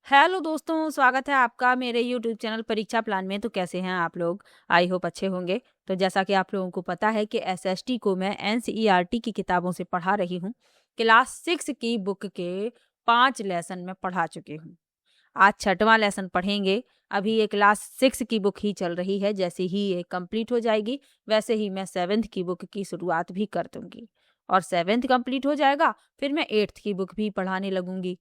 Hello दोस्तों, स्वागत है आपका मेरे यूट्यूब चैनल परीक्षा प्लान में। तो कैसे हैं आप लोग? आई होप अच्छे होंगे। तो जैसा कि आप लोगों को पता है कि एसएसटी को मैं एनसीईआरटी की किताबों से पढ़ा रही हूँ। क्लास 6 की बुक के 5 लेसन में पढ़ा चुकी हूँ। आज 6वां लेसन पढ़ेंगे। अभी ये क्लास 6 की बुक ही चल रही है। जैसे ही ये कंप्लीट हो जाएगी वैसे ही मैं 7th की बुक की शुरुआत भी कर दूंगी। और 7th कंप्लीट हो जाएगा फिर मैं 8th की बुक भी पढ़ाने लगूंगी।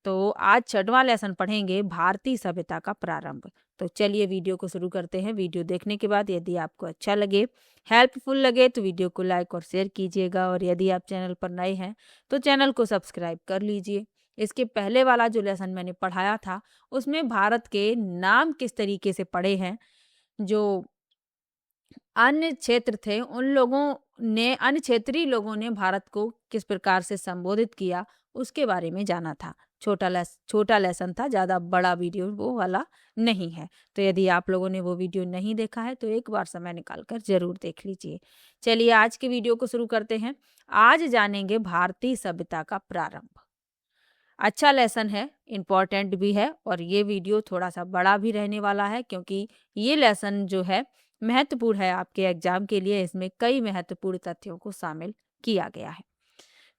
तो आज 6वां लेसन पढ़ेंगे भारतीय सभ्यता का प्रारंभ। तो चलिए वीडियो को शुरू करते हैं। वीडियो देखने के बाद यदि आपको अच्छा लगे, हेल्पफुल लगे तो वीडियो को लाइक और शेयर कीजिएगा। और यदि आप चैनल पर नए हैं तो चैनल को सब्सक्राइब कर लीजिए। इसके पहले वाला जो लेसन मैंने पढ़ाया था उसमें भारत के नाम किस तरीके से पढ़े हैं, जो अन्य क्षेत्र थे उन लोगों ने, अन्य क्षेत्रीय लोगों ने भारत को किस प्रकार से संबोधित किया उसके बारे में जाना था। छोटा लेसन था, ज़्यादा बड़ा वीडियो वो वाला नहीं है। तो यदि आप लोगों ने वो वीडियो नहीं देखा है तो एक बार समय निकाल कर जरूर देख लीजिए। चलिए आज के वीडियो को शुरू करते हैं। आज जानेंगे भारतीय सभ्यता का प्रारंभ। अच्छा लेसन है, इम्पॉर्टेंट भी है और ये वीडियो थोड़ा सा बड़ा भी रहने वाला है क्योंकि ये लेसन जो है महत्वपूर्ण है आपके एग्जाम के लिए। इसमें कई महत्वपूर्ण तथ्यों को शामिल किया गया है।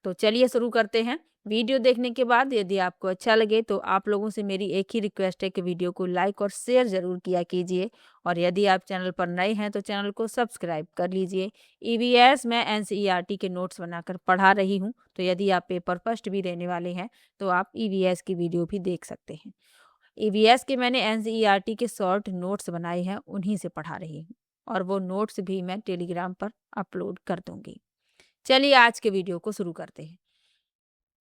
तो चलिए शुरू करते हैं। वीडियो देखने के बाद यदि आपको अच्छा लगे तो आप लोगों से मेरी एक ही रिक्वेस्ट है कि वीडियो को लाइक और शेयर ज़रूर किया कीजिए। और यदि आप चैनल पर नए हैं तो चैनल को सब्सक्राइब कर लीजिए। ईवीएस में एनसीईआरटी के नोट्स बनाकर पढ़ा रही हूँ। तो यदि आप पेपर फर्स्ट भी देने वाले हैं तो आप ईवीएस की वीडियो भी देख सकते हैं। ईवीएस के मैंने एनसीईआरटी के शॉर्ट नोट्स बनाए हैं, उन्हीं से पढ़ा रही हूँ। और वो नोट्स भी मैं टेलीग्राम पर अपलोड कर दूंगी। चलिए आज के वीडियो को शुरू करते हैं।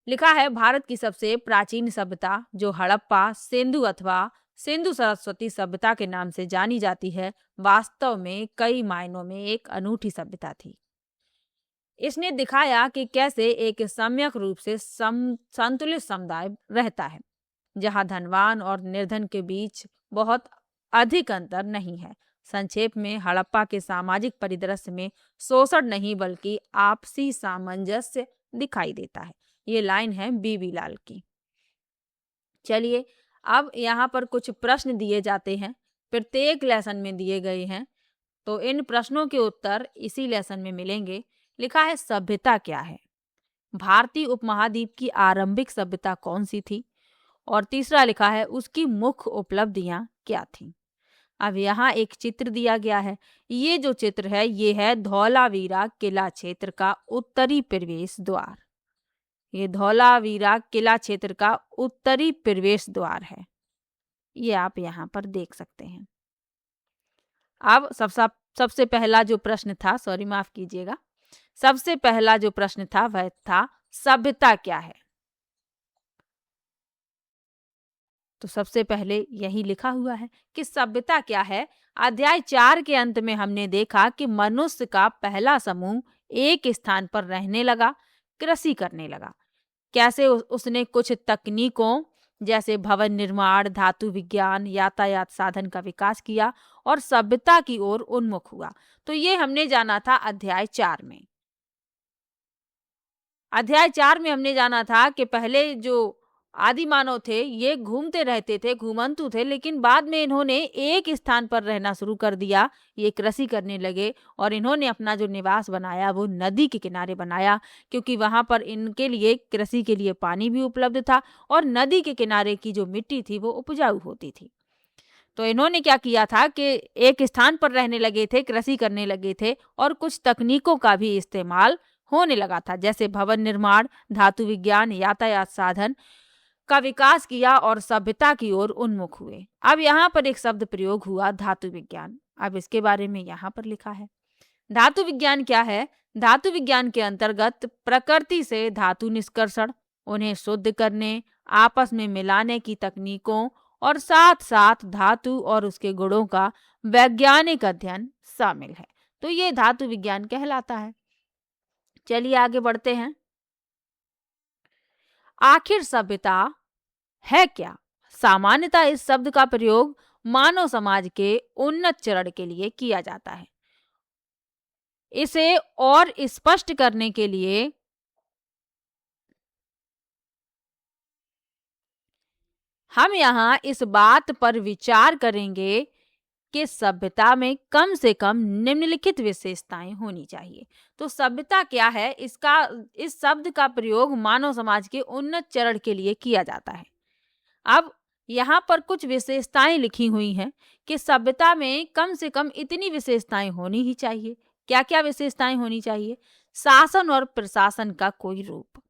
लिखा है भारत की सबसे प्राचीन सभ्यता जो हड़प्पा सिंधु अथवा सिंधु सरस्वती सभ्यता के नाम से जानी जाती है, वास्तव में कई मायनों में एक अनूठी सभ्यता थी। इसने दिखाया कि कैसे एक सम्यक रूप से संतुलित समुदाय रहता है, जहां धनवान और निर्धन के बीच बहुत अधिक अंतर नहीं है। संक्षेप में हड़प्पा के सामाजिक परिदृश्य में शोषण नहीं बल्कि आपसी सामंजस्य दिखाई देता है। ये लाइन है बीबी लाल की। चलिए अब यहाँ पर कुछ प्रश्न दिए जाते हैं, प्रत्येक लेसन में दिए गए हैं। तो इन प्रश्नों के उत्तर इसी लेसन में मिलेंगे। लिखा है सभ्यता क्या है, भारतीय उपमहाद्वीप की आरंभिक सभ्यता कौन सी थी, और तीसरा लिखा है उसकी मुख्य उपलब्धियां क्या थीं। अब यहाँ एक चित्र दिया गया है। ये जो चित्र है ये है धौलावीरा किला क्षेत्र का उत्तरी प्रवेश द्वार। ये धौलावीरा किला क्षेत्र का उत्तरी प्रवेश द्वार है। ये आप यहाँ पर देख सकते हैं। अब सबसे पहला जो प्रश्न था, सॉरी माफ कीजिएगा, सबसे पहला जो प्रश्न था वह था सभ्यता क्या है। तो सबसे पहले यही लिखा हुआ है कि सभ्यता क्या है। अध्याय 4 के अंत में हमने देखा कि मनुष्य का पहला समूह एक स्थान पर रहने लगा, कृषि करने लगा। कैसे उसने कुछ तकनीकों जैसे भवन निर्माण, धातु विज्ञान, यातायात साधन का विकास किया और सभ्यता की ओर उन्मुख हुआ। तो ये हमने जाना था अध्याय 4 में। अध्याय 4 में हमने जाना था कि पहले जो आदि मानव थे ये घूमते रहते थे, घुमंतु थे, लेकिन बाद में इन्होंने एक स्थान पर रहना शुरू कर दिया। ये कृषि करने लगे और इन्होंने अपना जो निवास बनाया वो नदी के किनारे बनाया, क्योंकि वहां पर इनके लिए कृषि के लिए पानी भी उपलब्ध था और नदी के किनारे की जो मिट्टी थी वो उपजाऊ होती थी। तो इन्होंने क्या किया था कि एक स्थान पर रहने लगे थे, कृषि करने लगे थे और कुछ तकनीकों का भी इस्तेमाल होने लगा था, जैसे भवन निर्माण, धातु विज्ञान, यातायात साधन का विकास किया और सभ्यता की ओर उन्मुख हुए। अब यहाँ पर एक शब्द प्रयोग हुआ, धातु विज्ञान। अब इसके बारे में यहाँ पर लिखा है। धातु विज्ञान क्या है? धातु विज्ञान के अंतर्गत प्रकृति से धातु निष्कर्षण, उन्हें शुद्ध करने, आपस में मिलाने की तकनीकों और साथ साथ धातु और उसके गुणों का वैज्ञानिक अध्ययन शामिल है। तो ये धातु विज्ञान कहलाता है। चलिए आगे बढ़ते हैं। आखिर सभ्यता है क्या? सामान्यतः इस शब्द का प्रयोग मानव समाज के उन्नत चरण के लिए किया जाता है। इसे और स्पष्ट करने के लिए हम यहाँ इस बात पर विचार करेंगे कि सभ्यता में कम से कम निम्नलिखित विशेषताएं होनी चाहिए। तो सभ्यता क्या है, इस शब्द का प्रयोग मानव समाज के उन्नत चरण के लिए किया जाता है। अब यहाँ पर कुछ विशेषताएं लिखी हुई हैं कि सभ्यता में कम से कम इतनी विशेषताएं होनी ही चाहिए। क्या क्या विशेषताएं होनी चाहिए? शासन और प्रशासन का कोई रूप।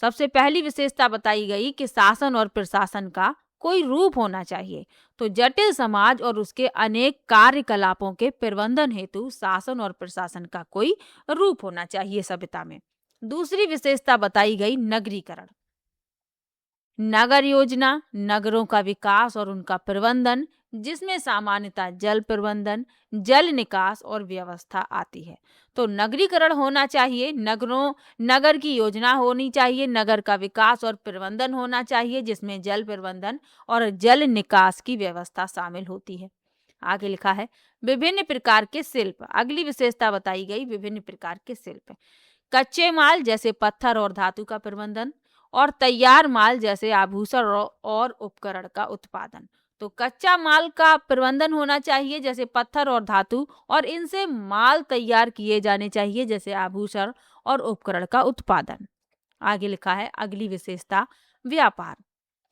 सबसे पहली विशेषता बताई गई कि शासन और प्रशासन का कोई रूप होना चाहिए। तो जटिल समाज और उसके अनेक कार्यकलापों के प्रबंधन हेतु शासन और प्रशासन का कोई रूप होना चाहिए सभ्यता में। दूसरी विशेषता बताई गई नगरीकरण। नगर योजना, नगरों का विकास और उनका प्रबंधन, जिसमें सामान्यतः जल प्रबंधन, जल निकास और व्यवस्था आती है। तो नगरीकरण होना चाहिए, नगर की योजना होनी चाहिए, नगर का विकास और प्रबंधन होना चाहिए, जिसमें जल प्रबंधन और जल निकास की व्यवस्था शामिल होती है। आगे लिखा है विभिन्न प्रकार के शिल्प। अगली विशेषता बताई गई विभिन्न प्रकार के शिल्प। कच्चे माल जैसे पत्थर और धातु का प्रबंधन, और तैयार माल जैसे आभूषण और उपकरण का उत्पादन। तो कच्चा माल का प्रबंधन होना चाहिए जैसे पत्थर और धातु, और इनसे माल तैयार किए जाने चाहिए जैसे आभूषण और उपकरण का उत्पादन। आगे लिखा है अगली विशेषता व्यापार।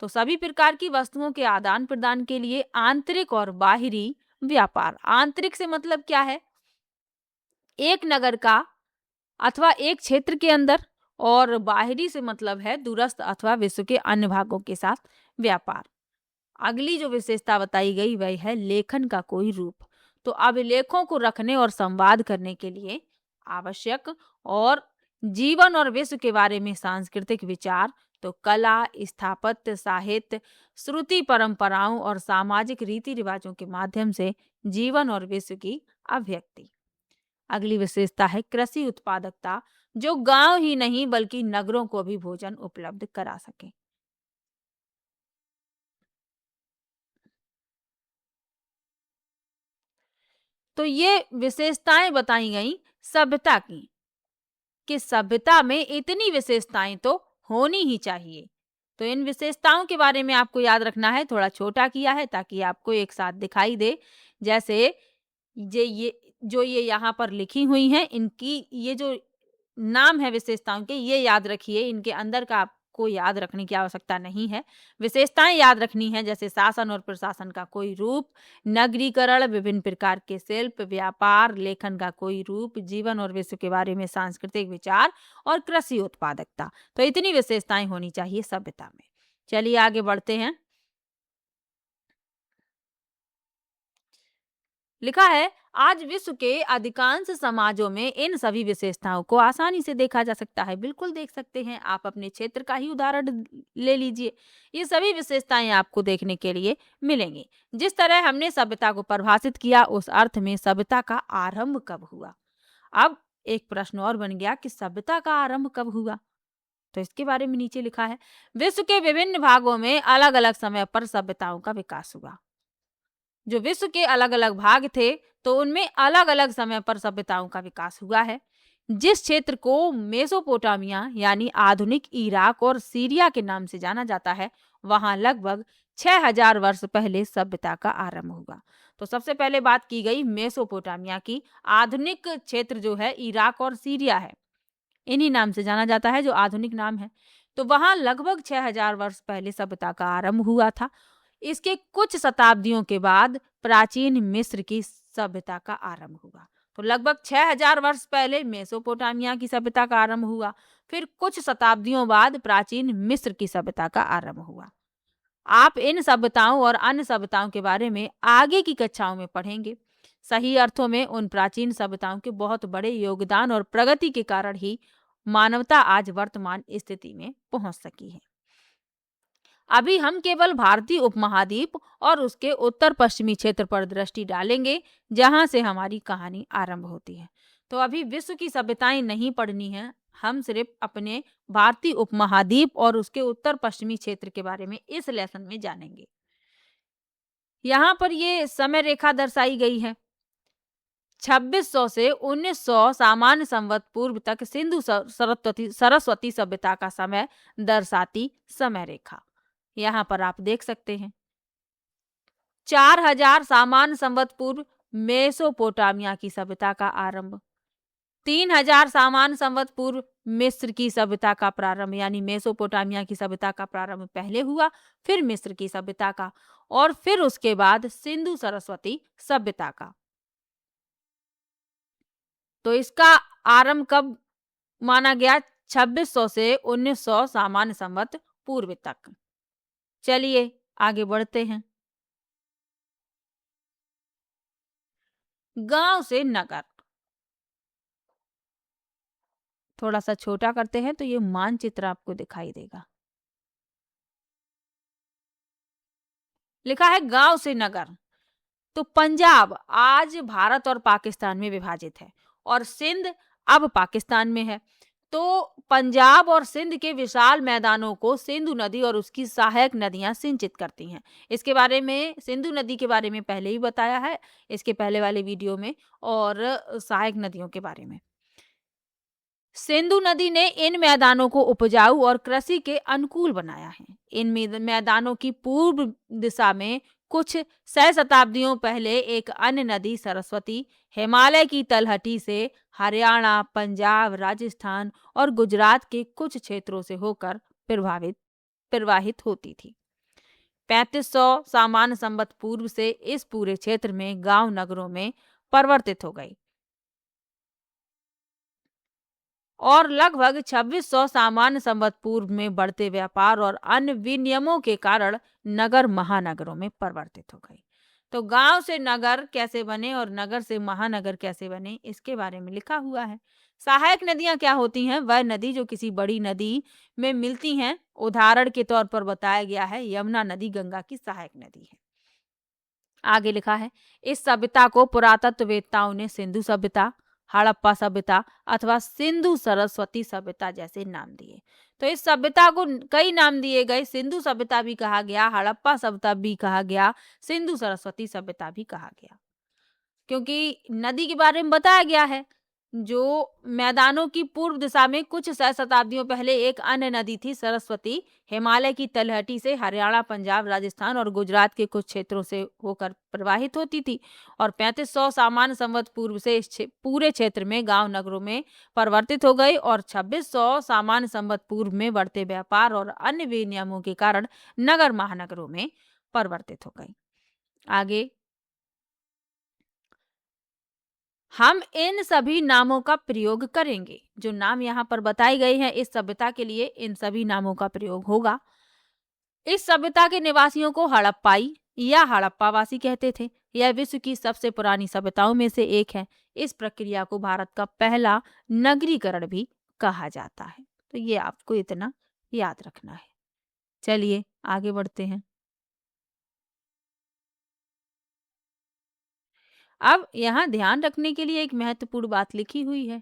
तो सभी प्रकार की वस्तुओं के आदान प्रदान के लिए आंतरिक और बाहरी व्यापार। आंतरिक से मतलब क्या है? एक नगर का अथवा एक क्षेत्र के अंदर, और बाहरी से मतलब है दूरस्थ अथवा विश्व के अन्य भागों के साथ व्यापार। अगली जो विशेषता बताई गई वह है लेखन का कोई रूप। तो अभिलेखों को रखने और संवाद करने के लिए आवश्यक और जीवन और विश्व के बारे में सांस्कृतिक विचार, तो कला, स्थापत्य, साहित्य, श्रुति परंपराओं और सामाजिक रीति रिवाजों के माध्यम से जीवन और विश्व की अभिव्यक्ति। अगली विशेषता है कृषि उत्पादकता, जो गांव ही नहीं बल्कि नगरों को भी भोजन उपलब्ध करा सके। तो ये विशेषताएं बताई गई सभ्यता की, कि सभ्यता में इतनी विशेषताएं तो होनी ही चाहिए। तो इन विशेषताओं के बारे में आपको याद रखना है, थोड़ा छोटा किया है ताकि आपको एक साथ दिखाई दे। जैसे ये यहाँ पर लिखी हुई हैं, इनकी ये जो नाम है विशेषताओं के, ये याद रखिए। इनके अंदर का आपको याद रखने की आवश्यकता नहीं है। विशेषताएं याद रखनी है जैसे शासन और प्रशासन का कोई रूप, नगरीकरण, विभिन्न प्रकार के शिल्प, व्यापार, लेखन का कोई रूप, जीवन और विश्व के बारे में सांस्कृतिक विचार और कृषि उत्पादकता। तो इतनी विशेषताएं होनी चाहिए सभ्यता में। चलिए आगे बढ़ते हैं। लिखा है आज विश्व के अधिकांश समाजों में इन सभी विशेषताओं को आसानी से देखा जा सकता है। बिल्कुल देख सकते हैं, आप अपने क्षेत्र का ही उदाहरण ले लीजिए। ये सभी विशेषताएं आपको देखने के लिए मिलेंगी। जिस तरह हमने सभ्यता को परिभाषित किया, उस अर्थ में सभ्यता का आरंभ कब हुआ। अब एक प्रश्न और बन गया कि सभ्यता का आरंभ कब हुआ। तो इसके बारे में नीचे लिखा है विश्व के विभिन्न भागों में अलग अलग समय पर सभ्यताओं का विकास हुआ। जो विश्व के अलग अलग भाग थे, तो उनमें अलग अलग समय पर सभ्यताओं का विकास हुआ है। जिस क्षेत्र को मेसोपोटामिया यानी आधुनिक इराक और सीरिया के नाम से जाना जाता है, वहां लगभग 6000 वर्ष पहले सभ्यता का आरंभ हुआ। तो सबसे पहले बात की गई मेसोपोटामिया की। आधुनिक क्षेत्र जो है इराक और सीरिया है, इन्हीं नाम से जाना जाता है, जो आधुनिक नाम है। तो वहां लगभग 6000 वर्ष पहले सभ्यता का आरंभ हुआ था। इसके कुछ शताब्दियों के बाद प्राचीन मिस्र की सभ्यता का आरंभ हुआ। तो लगभग 6000 वर्ष पहले मेसोपोटामिया की सभ्यता का आरंभ हुआ, फिर कुछ शताब्दियों बाद प्राचीन मिस्र की सभ्यता का आरंभ हुआ। आप इन सभ्यताओं और अन्य सभ्यताओं के बारे में आगे की कक्षाओं में पढ़ेंगे। सही अर्थों में उन प्राचीन सभ्यताओं के बहुत बड़े योगदान और प्रगति के कारण ही मानवता आज वर्तमान स्थिति में पहुंच सकी है। अभी हम केवल भारतीय उपमहाद्वीप और उसके उत्तर पश्चिमी क्षेत्र पर दृष्टि डालेंगे, जहां से हमारी कहानी आरंभ होती है। तो अभी विश्व की सभ्यताएं नहीं पढ़नी है, हम सिर्फ अपने भारतीय उपमहाद्वीप और उसके उत्तर पश्चिमी क्षेत्र के बारे में इस लेसन में जानेंगे। यहाँ पर ये समय रेखा दर्शाई गई है। 2600 से 1900 सामान्य संवत पूर्व तक सिंधु सरस्वती सभ्यता का समय दर्शाती समय रेखा। यहाँ पर आप देख सकते हैं। 4000 सामान्य संवत पूर्व मेसोपोटामिया की सभ्यता का आरंभ। 3000 सामान्य संवत पूर्व मिस्र की सभ्यता का प्रारंभ, यानी मेसोपोटामिया की सभ्यता का प्रारंभ पहले हुआ, फिर मिस्र की सभ्यता का, और फिर उसके बाद सिंधु सरस्वती सभ्यता का। तो इसका आरंभ कब माना गया? 2600 से 1900 सामान्य संवत पूर्व तक। चलिए आगे बढ़ते हैं। गांव से नगर, थोड़ा सा छोटा करते हैं तो ये मानचित्र आपको दिखाई देगा। लिखा है गांव से नगर। तो पंजाब आज भारत और पाकिस्तान में विभाजित है और सिंध अब पाकिस्तान में है। तो पंजाब और सिंध के विशाल मैदानों को सिंधु नदी और उसकी सहायक नदियां सिंचित करती हैं। इसके बारे में, सिंधु नदी के बारे में पहले ही बताया है इसके पहले वाले वीडियो में, और सहायक नदियों के बारे में। सिंधु नदी ने इन मैदानों को उपजाऊ और कृषि के अनुकूल बनाया है। इन मैदानों की पूर्व दिशा में कुछ 6 शताब्दियों पहले एक अन्य नदी सरस्वती हिमालय की तलहटी से हरियाणा, पंजाब, राजस्थान और गुजरात के कुछ क्षेत्रों से होकर प्रवाहित होती थी। 3500 सामान्य संवत पूर्व से इस पूरे क्षेत्र में गांव नगरों में परिवर्तित हो गई और लगभग 2600 सामान्य संवत पूर्व में बढ़ते व्यापार और अन्य विनियमों के कारण नगर महानगरों में परिवर्तित हो गई। तो गांव से नगर कैसे बने और नगर से महानगर कैसे बने, इसके बारे में लिखा हुआ है। सहायक नदियां क्या होती हैं? वह नदी जो किसी बड़ी नदी में मिलती हैं। उदाहरण के तौर पर बताया गया है यमुना नदी गंगा की सहायक नदी है। आगे लिखा है इस सभ्यता को पुरातत्ववेत्ताओं ने सिंधु सभ्यता, हड़प्पा सभ्यता अथवा सिंधु सरस्वती सभ्यता जैसे नाम दिए। तो इस सभ्यता को कई नाम दिए गए। सिंधु सभ्यता भी कहा गया, हड़प्पा सभ्यता भी कहा गया, सिंधु सरस्वती सभ्यता भी कहा गया, क्योंकि नदी के बारे में बताया गया है। जो मैदानों की पूर्व दिशा में कुछ 6 शताब्दियों पहले एक अन्य नदी थी सरस्वती, हिमालय की तलहटी से हरियाणा, पंजाब, राजस्थान और गुजरात के कुछ क्षेत्रों से होकर प्रवाहित होती थी और 3500 सामान्य संवत पूर्व से इस पूरे क्षेत्र में गांव नगरों में परिवर्तित हो गई और 2600 सामान्य संवत पूर्व में बढ़ते व्यापार और अन्य विनियमों के कारण नगर महानगरों में परिवर्तित हो गई। आगे हम इन सभी नामों का प्रयोग करेंगे। जो नाम यहाँ पर बताए गए हैं इस सभ्यता के लिए, इन सभी नामों का प्रयोग होगा। इस सभ्यता के निवासियों को हड़प्पाई या हड़प्पावासी कहते थे। यह विश्व की सबसे पुरानी सभ्यताओं में से एक है। इस प्रक्रिया को भारत का पहला नगरीकरण भी कहा जाता है। तो ये आपको इतना याद रखना है। चलिए आगे बढ़ते हैं। अब यहाँ ध्यान रखने के लिए एक महत्वपूर्ण बात लिखी हुई है।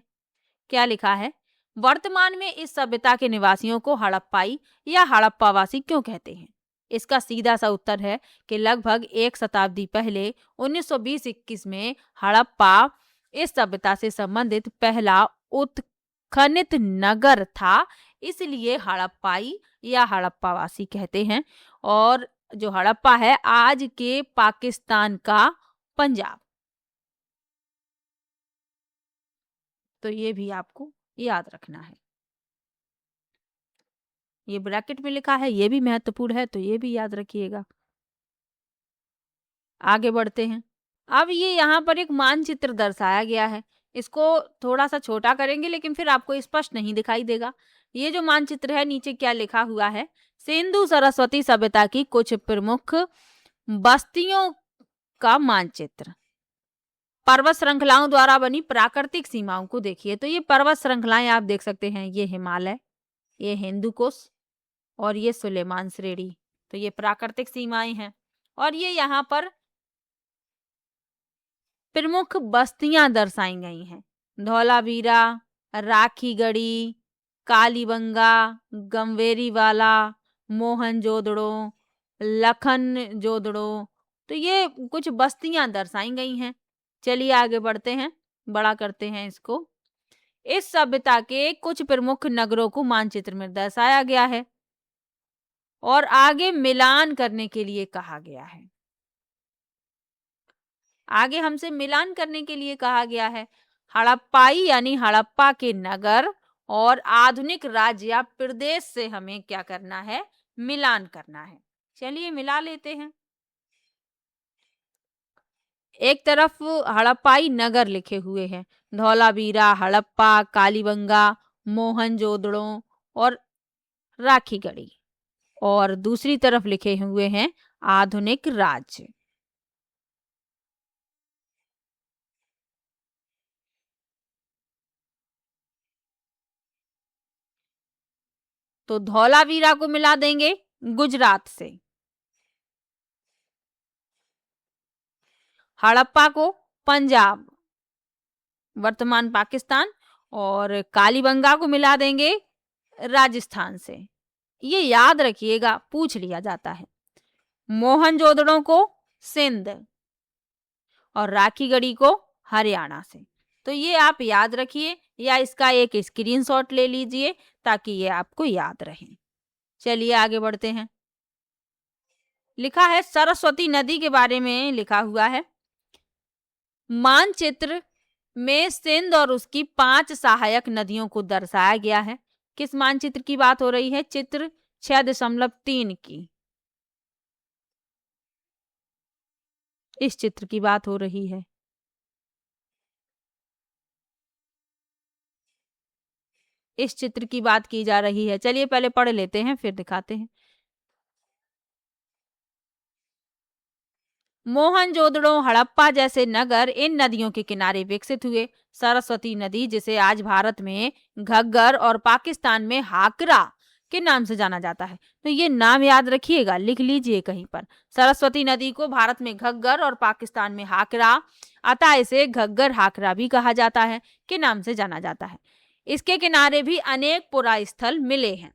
क्या लिखा है? वर्तमान में इस सभ्यता के निवासियों को हड़प्पाई या हड़प्पावासी क्यों कहते हैं? इसका सीधा सा उत्तर है कि लगभग एक शताब्दी पहले 1920-21 में हड़प्पा इस सभ्यता से संबंधित पहला उत्खनित नगर था, इसलिए हड़प्पाई या हड़प्पावासी कहते हैं। और जो हड़प्पा है आज के पाकिस्तान का पंजाब। तो ये भी आपको याद रखना है। ये ब्रैकेट में लिखा है, ये भी महत्वपूर्ण है, तो ये भी याद रखिएगा। आगे बढ़ते हैं। अब ये यहाँ पर एक मानचित्र दर्शाया गया है। इसको थोड़ा सा छोटा करेंगे लेकिन फिर आपको स्पष्ट नहीं दिखाई देगा। ये जो मानचित्र है नीचे क्या लिखा हुआ है? सिंधु सरस्वती सभ्यता की कुछ प्रमुख बस्तियों का मानचित्र। पर्वत श्रृंखलाओं द्वारा बनी प्राकृतिक सीमाओं को देखिए। तो ये पर्वत श्रृंखलाएं आप देख सकते हैं, ये हिमालय, ये हिंदू कुश और ये सुलेमान श्रेणी। तो ये प्राकृतिक सीमाएं हैं। और ये यहाँ पर प्रमुख बस्तियां दर्शाई गई हैं। धौलावीरा, राखीगढ़ी, कालीबंगा, गंवेरीवाला, मोहनजोदड़ो, लखनजोदड़ो। तो ये कुछ बस्तियां दर्शाई गई हैं। चलिए आगे बढ़ते हैं, बड़ा करते हैं इसको। इस सभ्यता के कुछ प्रमुख नगरों को मानचित्र में दर्शाया गया है। और आगे मिलान करने के लिए कहा गया है। आगे हमसे मिलान करने के लिए कहा गया है। हड़प्पाई यानी हड़प्पा के नगर और आधुनिक राज्य या प्रदेश से हमें क्या करना है, मिलान करना है। चलिए मिला लेते हैं। एक तरफ हड़प्पाई नगर लिखे हुए हैं, धौलावीरा, हड़प्पा, कालीबंगा, मोहनजोदड़ो और राखीगढ़ी, और दूसरी तरफ लिखे हुए हैं आधुनिक राज्य। तो धौलावीरा को मिला देंगे गुजरात से, हड़प्पा को पंजाब वर्तमान पाकिस्तान, और कालीबंगा को मिला देंगे राजस्थान से। ये याद रखिएगा, पूछ लिया जाता है। मोहनजोदड़ो को सिंध और राखीगढ़ी को हरियाणा से। तो ये आप याद रखिए या इसका एक स्क्रीनशॉट ले लीजिए ताकि ये आपको याद रहे। चलिए आगे बढ़ते हैं। लिखा है सरस्वती नदी के बारे में लिखा हुआ है, मानचित्र में सिंध और उसकी 5 सहायक नदियों को दर्शाया गया है। किस मानचित्र की बात हो रही है? चित्र 6.3 की, इस चित्र की बात हो रही है। इस चित्र की बात की जा रही है। चलिए पहले पढ़ लेते हैं फिर दिखाते हैं। मोहनजोदड़ो, हड़प्पा जैसे नगर इन नदियों के किनारे विकसित हुए। सरस्वती नदी, जिसे आज भारत में घग्गर और पाकिस्तान में हाकरा के नाम से जाना जाता है, तो ये नाम याद रखिएगा, लिख लीजिए कहीं पर। सरस्वती नदी को भारत में घग्गर और पाकिस्तान में हाकरा, अतः इसे घग्गर हाकरा भी कहा जाता है, के नाम से जाना जाता है। इसके किनारे भी अनेक पुरा स्थल मिले हैं।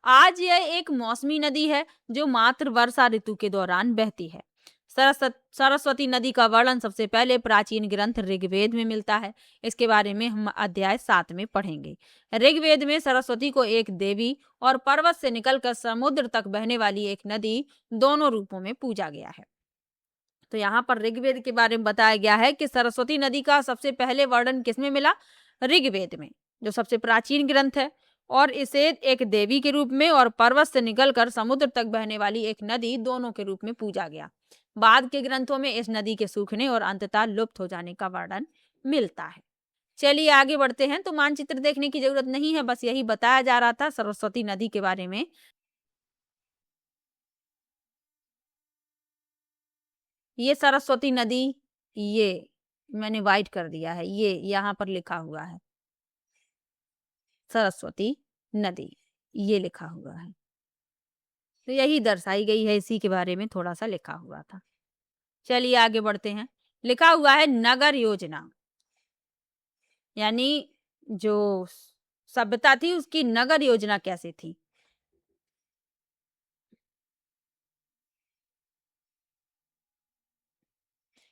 आज यह एक मौसमी नदी है जो मात्र वर्षा ऋतु के दौरान बहती है। सरस्वती नदी का वर्णन सबसे पहले प्राचीन ग्रंथ ऋग्वेद में मिलता है। इसके बारे में हम अध्याय 7 में पढ़ेंगे। ऋग्वेद में सरस्वती को एक देवी और पर्वत से निकलकर समुद्र तक बहने वाली एक नदी, दोनों रूपों में पूजा गया है। तो यहाँ पर ऋग्वेद के बारे में बताया गया है कि सरस्वती नदी का सबसे पहले वर्णन किसमें मिला? ऋग्वेद में, जो सबसे प्राचीन ग्रंथ है, और इसे एक देवी के रूप में और पर्वत से निकलकर समुद्र तक बहने वाली एक नदी, दोनों के रूप में पूजा गया। बाद के ग्रंथों में इस नदी के सूखने और अंततः लुप्त हो जाने का वर्णन मिलता है। चलिए आगे बढ़ते हैं। तो मानचित्र देखने की जरूरत नहीं है, बस यही बताया जा रहा था सरस्वती नदी के बारे में। ये सरस्वती नदी, ये मैंने वाइट कर दिया है, ये यहाँ पर लिखा हुआ है सरस्वती नदी, ये लिखा हुआ है। तो यही दर्शाई गई है, इसी के बारे में थोड़ा सा लिखा हुआ था। चलिए आगे बढ़ते हैं। लिखा हुआ है नगर योजना, यानी जो सभ्यता थी उसकी नगर योजना कैसे थी।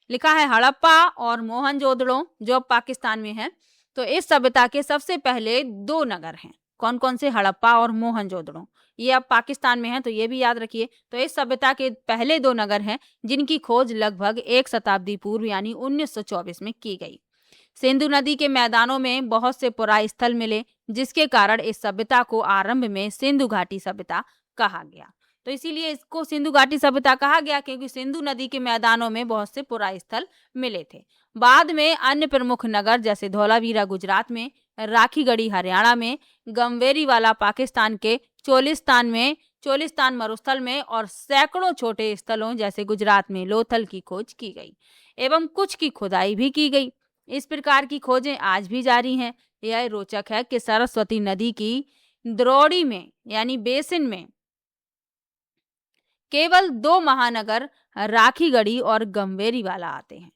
लिखा है हड़प्पा और मोहनजोदड़ो, जो अब पाकिस्तान में है। तो इस सभ्यता के सबसे पहले 2 नगर हैं। कौन कौन से? हड़प्पा और मोहनजोदड़ो। ये अब पाकिस्तान में है, तो ये भी याद रखिए। तो इस सभ्यता के पहले 2 नगर हैं जिनकी खोज लगभग 1 शताब्दी पूर्व यानी 1924 में की गई। सिंधु नदी के मैदानों में बहुत से पुरा स्थल मिले, जिसके कारण इस सभ्यता को आरंभ में सिंधु घाटी सभ्यता कहा गया। तो इसीलिए इसको सिंधु घाटी सभ्यता कहा गया, क्योंकि सिंधु नदी के मैदानों में बहुत से पुरा स्थल मिले थे। बाद में अन्य प्रमुख नगर जैसे धौलावीरा गुजरात में, राखीगढ़ी हरियाणा में, गमवेरीवाला पाकिस्तान के चोलिस्तान मरुस्थल में, और सैकड़ों छोटे स्थलों जैसे गुजरात में लोथल की खोज की गई एवं कुछ की खुदाई भी की गई। इस प्रकार की खोजें आज भी जारी हैं। यह रोचक है कि सरस्वती नदी की द्रोणी में यानी बेसिन में केवल 2 महानगर राखीगढ़ी और गमवेरीवाला आते हैं,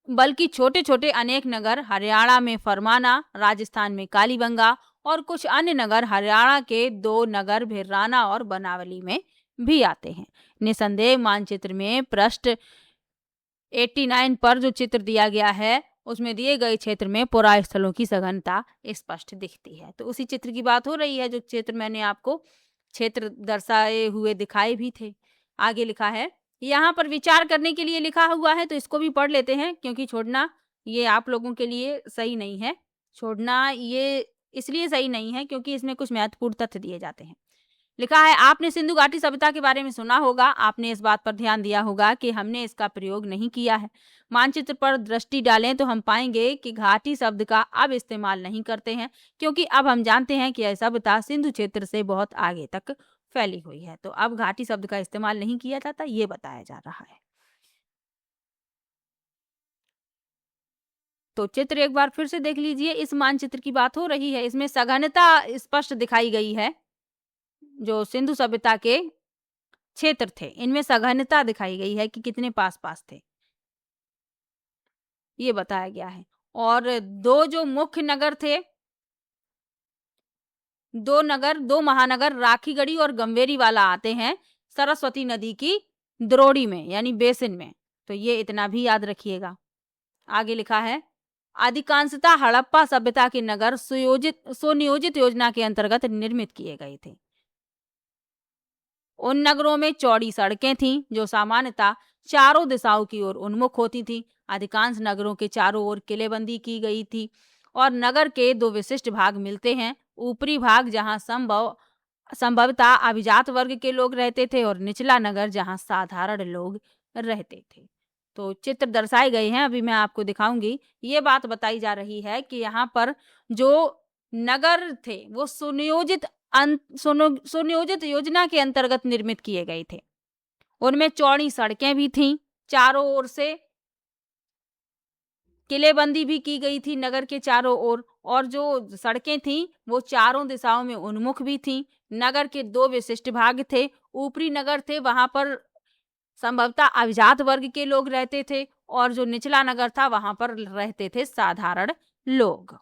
बल्कि छोटे छोटे अनेक नगर हरियाणा में फरमाना, राजस्थान में कालीबंगा, और कुछ अन्य नगर हरियाणा के 2 नगर भिराना और बनावली में भी आते हैं। निसंदेह मानचित्र में पृष्ठ 89 पर जो चित्र दिया गया है उसमें दिए गए क्षेत्र में पुरा स्थलों की सघनता स्पष्ट दिखती है। तो उसी चित्र की बात हो रही है जो चित्र मैंने आपको क्षेत्र दर्शाए हुए दिखाए भी थे। आगे लिखा है, यहाँ पर विचार करने के लिए लिखा हुआ है तो इसको भी पढ़ लेते हैं, क्योंकि छोड़ना ये आप लोगों के लिए सही नहीं है। छोड़ना ये इसलिए सही नहीं है क्योंकि इसमें कुछ महत्वपूर्ण तथ्य दिए जाते हैं। लिखा है, आपने सिंधु घाटी सभ्यता के बारे में सुना होगा। आपने इस बात पर ध्यान दिया होगा कि हमने इसका प्रयोग नहीं किया है। मानचित्र पर दृष्टि डालें तो हम पाएंगे कि घाटी शब्द का अब इस्तेमाल नहीं करते हैं, क्योंकि अब हम जानते हैं कि यह सभ्यता सिंधु क्षेत्र से बहुत आगे तक फैली हुई है। तो अब घाटी शब्द का इस्तेमाल नहीं किया जाता, ये बताया जा रहा है। तो चित्र एक बार फिर से देख लीजिए। इस मानचित्र की बात हो रही है, इसमें सघनता स्पष्ट दिखाई गई है। जो सिंधु सभ्यता के क्षेत्र थे इनमें सघनता दिखाई गई है कि कितने पास पास थे, ये बताया गया है। और दो जो मुख्य नगर थे, दो महानगर राखीगढ़ी और गंवेरी वाला आते हैं सरस्वती नदी की द्रोड़ी में, यानी बेसिन में। तो ये इतना भी याद रखिएगा। आगे लिखा है, अधिकांशतः हड़प्पा सभ्यता के नगर सुनियोजित योजना के अंतर्गत निर्मित किए गए थे। उन नगरों में चौड़ी सड़कें थीं जो सामान्यतः चारों दिशाओं की ओर उन्मुख होती थीं। अधिकांश नगरों के चारों ओर किलेबंदी की गई थी और नगर के दो विशिष्ट भाग मिलते हैं। ऊपरी भाग जहां संभवतः अभिजात वर्ग के लोग रहते थे और निचला नगर जहां साधारण लोग रहते थे। तो चित्र दर्शाए गए हैं, अभी मैं आपको दिखाऊंगी। ये बात बताई जा रही है कि यहाँ पर जो नगर थे वो सुनियोजित योजना के अंतर्गत निर्मित किए गए थे। उनमें चौड़ी सड़कें भी थीं, चारों ओर से किलेबंदी भी की गई थी नगर के चारों ओर, और जो सड़कें थीं वो चारों दिशाओं में उन्मुख भी थीं। नगर के दो विशिष्ट भाग थे। ऊपरी नगर थे, वहां पर संभवतः अभिजात वर्ग के लोग रहते थे, और जो निचला नगर था वहां पर रहते थे साधारण लोग।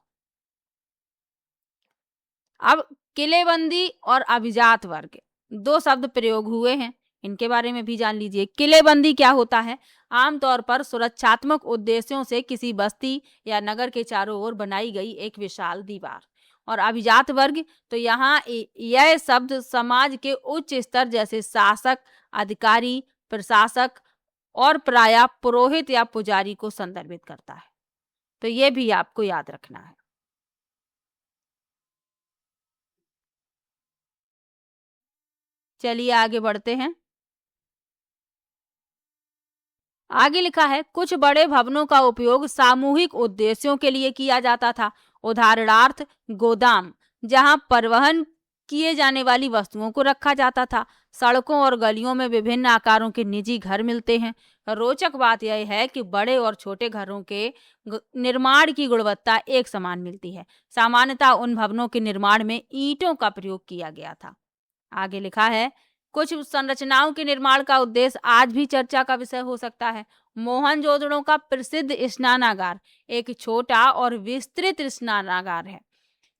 अब किलेबंदी और अभिजात वर्ग दो शब्द प्रयोग हुए हैं, इनके बारे में भी जान लीजिए। किलेबंदी क्या होता है? आमतौर पर सुरक्षात्मक उद्देश्यों से किसी बस्ती या नगर के चारों ओर बनाई गई एक विशाल दीवार। और अभिजात वर्ग, तो यहाँ यह शब्द समाज के उच्च स्तर जैसे शासक, अधिकारी, प्रशासक और प्रायः पुरोहित या पुजारी को संदर्भित करता है। तो ये भी आपको याद रखना है। चलिए आगे बढ़ते हैं। आगे लिखा है, कुछ बड़े भवनों का उपयोग सामूहिक उद्देश्यों के लिए किया जाता था। उदाहरणार्थ गोदाम, जहां परिवहन किए जाने वाली वस्तुओं को रखा जाता था। सड़कों और गलियों में विभिन्न आकारों के निजी घर मिलते हैं। रोचक बात यह है कि बड़े और छोटे घरों के निर्माण की गुणवत्ता एक समान मिलती है। सामान्यतः उन भवनों के निर्माण में ईंटों का प्रयोग किया गया था। आगे लिखा है, कुछ संरचनाओं के निर्माण का उद्देश्य आज भी चर्चा का विषय हो सकता है। मोहनजोदड़ो का प्रसिद्ध स्नानागार एक छोटा और विस्तृत स्नानागार है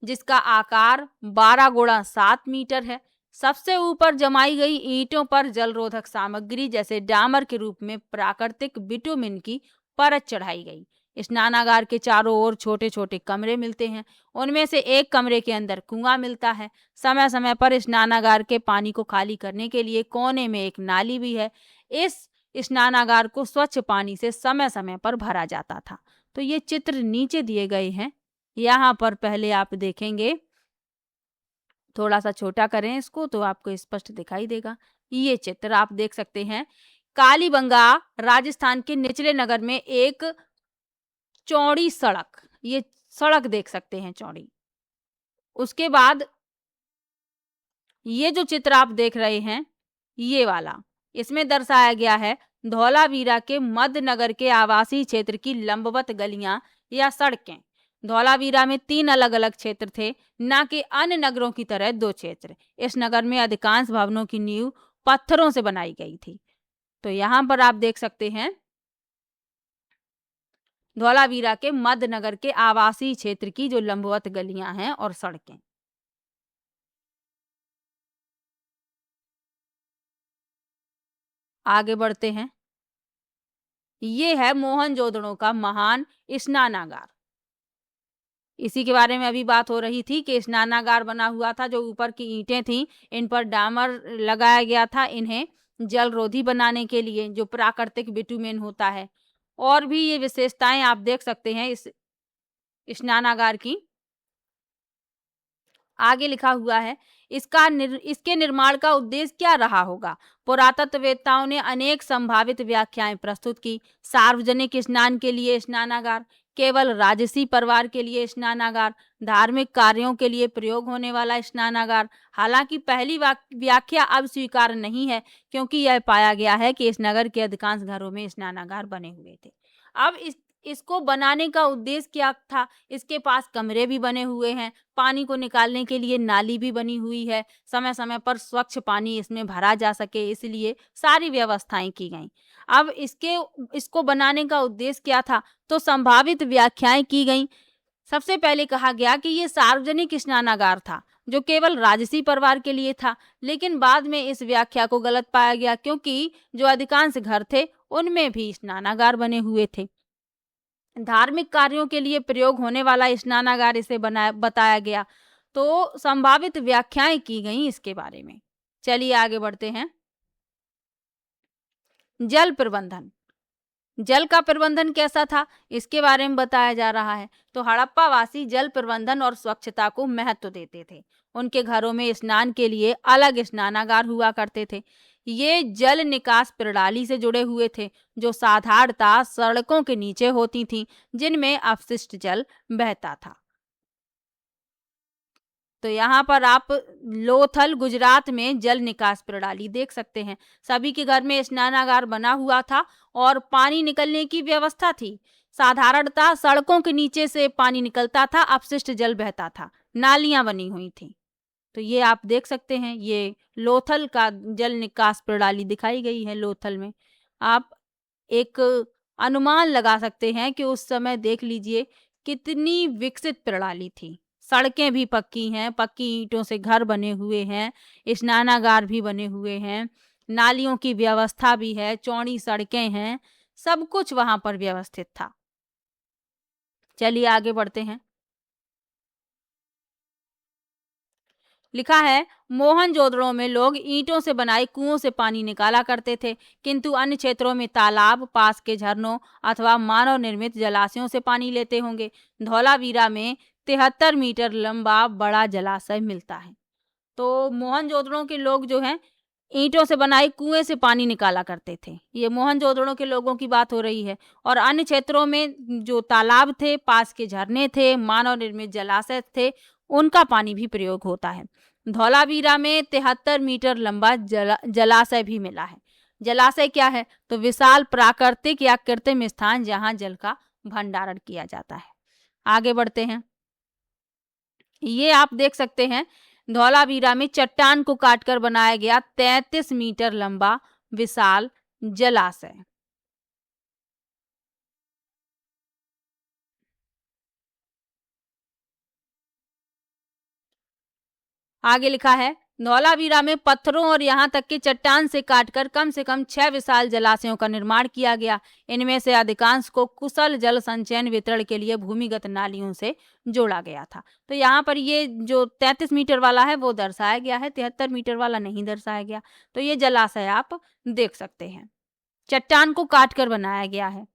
जिसका आकार 12 गुणा 7 मीटर है। सबसे ऊपर जमाई गई ईंटों पर जलरोधक सामग्री जैसे डामर के रूप में प्राकृतिक बिटुमिन की परत चढ़ाई गई। स्नानागार के चारों ओर छोटे छोटे कमरे मिलते हैं। उनमें से एक कमरे के अंदर कुआं मिलता है। समय समय पर स्नानागार के पानी को खाली करने के लिए कोने में एक नाली भी है। इस स्नानागार को स्वच्छ पानी से समय समय पर भरा जाता था। तो ये चित्र नीचे दिए गए हैं, यहाँ पर पहले आप देखेंगे। थोड़ा सा छोटा करें इसको तो आपको स्पष्ट दिखाई देगा। ये चित्र आप देख सकते हैं। कालीबंगा राजस्थान के निचले नगर में एक चौड़ी सड़क, ये सड़क देख सकते हैं चौड़ी। उसके बाद ये जो चित्र आप देख रहे हैं ये वाला, इसमें दर्शाया गया है धौलावीरा के मध्य नगर के आवासीय क्षेत्र की लंबवत गलियां या सड़कें। धौलावीरा में 3 अलग अलग क्षेत्र थे, न कि अन्य नगरों की तरह 2 क्षेत्र। इस नगर में अधिकांश भवनों की नींव पत्थरों से बनाई गई थी। तो यहाँ पर आप देख सकते हैं धौलावीरा के मध्य नगर के आवासीय क्षेत्र की जो लंबवत गलियां हैं और सड़कें। आगे बढ़ते हैं। ये है मोहनजोदड़ो का महान स्नानागार। इसी के बारे में अभी बात हो रही थी कि स्नानागार बना हुआ था, जो ऊपर की ईंटें थीं इन पर डामर लगाया गया था इन्हें जलरोधी बनाने के लिए, जो प्राकृतिक बिटुमेन होता है। और भी ये विशेषताएं आप देख सकते हैं इस स्नानागार की। आगे लिखा हुआ है, इसके निर्माण का उद्देश्य क्या रहा होगा। पुरातत्ववेत्ताओं ने अनेक संभावित व्याख्याएं प्रस्तुत की। सार्वजनिक स्नान के लिए स्नानागार, केवल राजसी परिवार के लिए स्नानागार, धार्मिक कार्यों के लिए प्रयोग होने वाला स्नानागार। हालांकि पहली व्याख्या अब स्वीकार नहीं है, क्योंकि यह पाया गया है कि इस नगर के अधिकांश घरों में स्नानागार बने हुए थे। अब इसको बनाने का उद्देश्य क्या था। इसके पास कमरे भी बने हुए हैं, पानी को निकालने के लिए नाली भी बनी हुई है, समय समय पर स्वच्छ पानी इसमें भरा जा सके, इसलिए सारी व्यवस्थाएं की गईं। अब इसको बनाने का उद्देश्य क्या था, तो संभावित व्याख्याएं की गईं। सबसे पहले कहा गया कि ये सार्वजनिक स्नानागार था, जो केवल राजसी परिवार के लिए था। लेकिन बाद में इस व्याख्या को गलत पाया गया, क्योंकि जो अधिकांश घर थे उनमें भी स्नानागार बने हुए थे। धार्मिक कार्यों के लिए प्रयोग होने वाला स्नानागार इसे बताया गया। तो संभावित व्याख्याएं की गई इसके बारे में। चलिए आगे बढ़ते हैं। जल प्रबंधन। जल का प्रबंधन कैसा था, इसके बारे में बताया जा रहा है। तो हड़प्पा वासी जल प्रबंधन और स्वच्छता को महत्व देते थे। उनके घरों में स्नान के लिए अलग स्नानागार हुआ करते थे। ये जल निकास प्रणाली से जुड़े हुए थे, जो साधारणतः सड़कों के नीचे होती थीं, जिनमें अपशिष्ट जल बहता था। तो यहाँ पर आप लोथल गुजरात में जल निकास प्रणाली देख सकते हैं। सभी के घर में स्नानागार बना हुआ था और पानी निकलने की व्यवस्था थी। साधारणतः सड़कों के नीचे से पानी निकलता था, अपशिष्ट जल बहता था, नालियां बनी हुई थी। तो ये आप देख सकते हैं, ये लोथल का जल निकास प्रणाली दिखाई गई है। लोथल में आप एक अनुमान लगा सकते हैं कि उस समय देख लीजिए कितनी विकसित प्रणाली थी। सड़कें भी पक्की हैं, पक्की ईंटों से घर बने हुए हैं, स्नानागार भी बने हुए हैं, नालियों की व्यवस्था भी है, चौड़ी सड़कें हैं, सब कुछ वहां पर व्यवस्थित था। चलिए आगे बढ़ते हैं। लिखा है, मोहनजोदड़ो में लोग ईंटों से बनाए कुओं से पानी निकाला करते थे, किंतु अन्य क्षेत्रों में तालाब, पास के झरनों अथवा मानव निर्मित जलाशयों से पानी लेते होंगे। धौलावीरा में 73 मीटर लंबा बड़ा जलाशय मिलता है। तो मोहनजोदड़ो के लोग जो हैं ईंटों से बनाए कुएं से पानी निकाला करते थे। ये मोहनजोदड़ो के लोगों की बात हो रही है। और अन्य क्षेत्रों में जो तालाब थे, पास के झरने थे, मानव निर्मित जलाशय थे, उनका पानी भी प्रयोग होता है। धौलावीरा में 73 मीटर लंबा जलाशय भी मिला है। जलाशय क्या है, तो विशाल प्राकृतिक या कृत्रिम स्थान जहां जल का भंडारण किया जाता है। आगे बढ़ते हैं। ये आप देख सकते हैं, धौलावीरा में चट्टान को काटकर बनाया गया 33 मीटर लंबा विशाल जलाशय। आगे लिखा है, धौलावीरा में पत्थरों और यहाँ तक कि चट्टान से काटकर कम से कम 6 विशाल जलाशयों का निर्माण किया गया। इनमें से अधिकांश को कुशल जल संचयन वितरण के लिए भूमिगत नालियों से जोड़ा गया था। तो यहाँ पर ये जो 33 मीटर वाला है वो दर्शाया गया है, 73 मीटर वाला नहीं दर्शाया गया। तो ये जलाशय आप देख सकते हैं, चट्टान को काटकर बनाया गया है।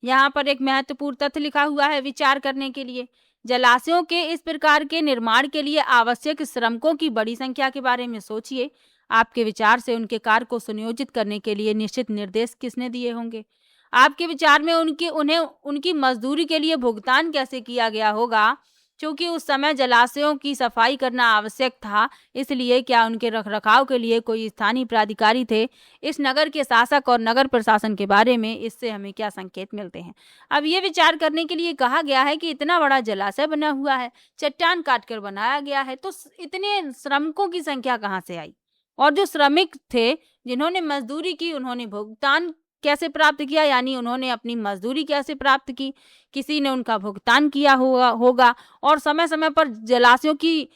यहाँ पर एक महत्वपूर्ण तथ्य लिखा हुआ है विचार करने के लिए। जलाशयों के इस प्रकार के निर्माण के लिए आवश्यक श्रमिकों की बड़ी संख्या के बारे में सोचिए। आपके विचार से उनके कार्य को सुनियोजित करने के लिए निश्चित निर्देश किसने दिए होंगे। आपके विचार में उन्हें उनकी मजदूरी के लिए भुगतान कैसे किया गया होगा। क्योंकि उस समय जलाशयों की सफाई करना आवश्यक था, इसलिए क्या उनके रखरखाव के लिए कोई स्थानीय प्राधिकारी थे। इस नगर के शासक और नगर प्रशासन के बारे में इससे हमें क्या संकेत मिलते हैं। अब ये विचार करने के लिए कहा गया है कि इतना बड़ा जलाशय बना हुआ है, चट्टान काटकर बनाया गया है, तो इतने श्रमिकों की संख्या कहाँ से आई। और जो श्रमिक थे जिन्होंने मजदूरी की, उन्होंने भुगतान कैसे प्राप्त किया, यानी उन्होंने अपनी मजदूरी कैसे प्राप्त की, किसी ने उनका भुगतान किया होगा। और समय समय पर जलाशयों की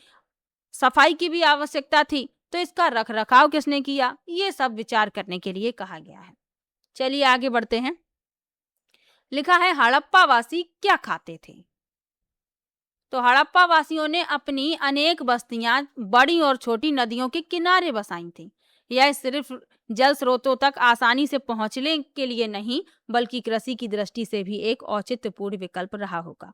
सफाई की भी आवश्यकता थी, तो इसका रखरखाव किसने किया, ये सब विचार करने के लिए कहा गया है। चलिए आगे बढ़ते हैं। लिखा है हड़प्पा वासी क्या खाते थे। तो हड़प्पा वासियों ने अपनी अनेक बस्तियां बड़ी और छोटी नदियों के किनारे बसाई थी। यह सिर्फ जल स्रोतों तक आसानी से पहुंचने के लिए नहीं, बल्कि कृषि की दृष्टि से भी एक औचित्यपूर्ण विकल्प रहा होगा,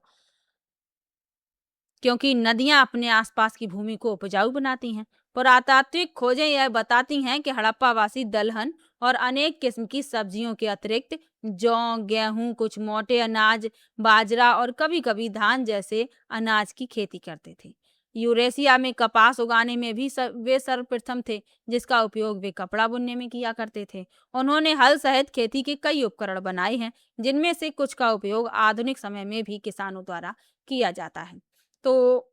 क्योंकि नदियां अपने आसपास की भूमि को उपजाऊ बनाती हैं। पुरातात्विक खोजें यह बताती हैं कि हड़प्पा वासी दलहन और अनेक किस्म की सब्जियों के अतिरिक्त जौ, गेहूं, कुछ मोटे अनाज, बाजरा और कभी कभी धान जैसे अनाज की खेती करते थे। यूरेशिया में कपास उगाने में भी वे सर्वप्रथम थे, जिसका उपयोग वे कपड़ा बुनने में किया करते थे। उन्होंने हल सहित खेती के कई उपकरण बनाए हैं, जिनमें से कुछ का उपयोग आधुनिक समय में भी किसानों द्वारा किया जाता है। तो